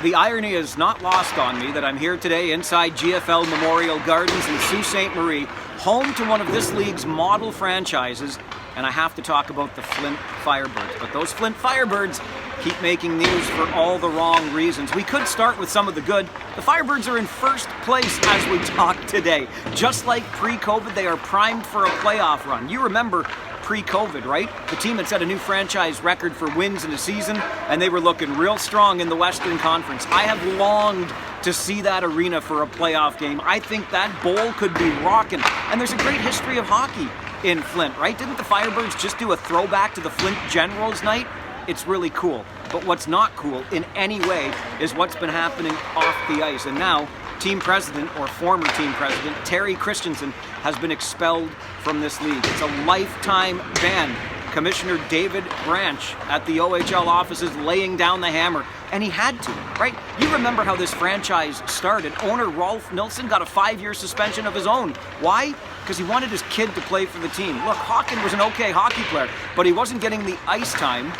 The irony is not lost on me that I'm here today inside GFL Memorial Gardens in Sault Ste. Marie, home to one of this league's model franchises, and I have to talk about the Flint Firebirds. But those Flint Firebirds keep making news for all the wrong reasons. We could start with some of the good. The Firebirds are in first place as we talk today. Just like pre-COVID, they are primed for a playoff run. You remember pre-COVID, right? The team had set a new franchise record for wins in a season, and they were looking real strong in the Western Conference. I have longed to see that arena for a playoff game. I think that bowl could be rocking. And there's a great history of hockey in Flint, right? Didn't the Firebirds just do a throwback to the Flint Generals night? It's really cool. But what's not cool in any way is what's been happening off the ice. And now, team president, or former team president, Terry Christensen, has been expelled from this league. It's a lifetime ban. Commissioner David Branch at the OHL offices laying down the hammer. And he had to, right? You remember how this franchise started. Owner Rolf Nilsson got a 5-year suspension of his own. Why? Because he wanted his kid to play for the team. Look, Hawken was an okay hockey player, but he wasn't getting the ice time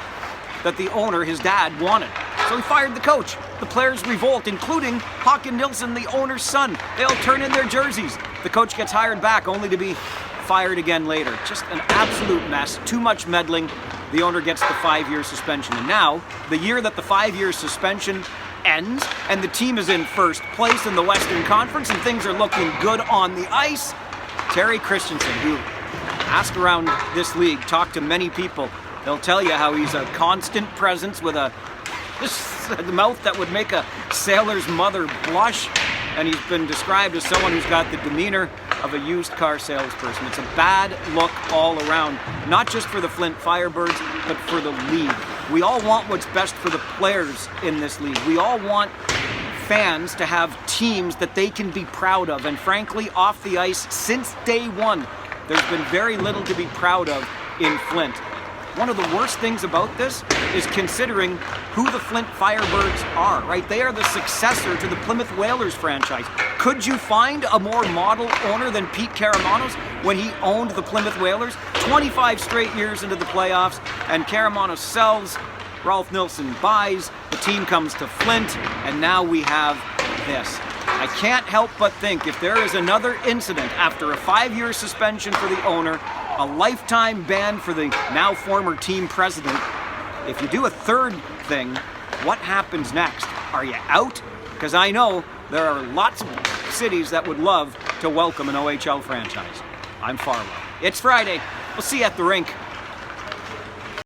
that the owner, his dad, wanted. So he fired the coach. The players revolt, including Hawken Nilsson, the owner's son. They all turn in their jerseys. The coach gets hired back, only to be fired again later. Just an absolute mess. Too much meddling. The owner gets the 5-year suspension. And now, the year that the 5-year suspension ends, and the team is in first place in the Western Conference, and things are looking good on the ice, Terry Christensen, who asked around this league, talked to many people, they'll tell you how he's a constant presence with a mouth that would make a sailor's mother blush, and he's been described as someone who's got the demeanor of a used car salesperson. It's a bad look all around, not just for the Flint Firebirds, but for the league. We all want what's best for the players in this league. We all want fans to have teams that they can be proud of, and frankly, off the ice, since day one, there's been very little to be proud of in Flint. One of the worst things about this is considering who the Flint Firebirds are, right? They are the successor to the Plymouth Whalers franchise. Could you find a more model owner than Pete Karamanos when he owned the Plymouth Whalers? 25 straight years into the playoffs, and Karamanos sells, Rolf Nilsson buys, the team comes to Flint, and now we have this. I can't help but think if there is another incident after a 5-year suspension for the owner, a lifetime ban for the now former team president, if you do a third thing, what happens next? Are you out? Because I know there are lots of cities that would love to welcome an OHL franchise. I'm Farwell. It's Friday. We'll see you at the rink.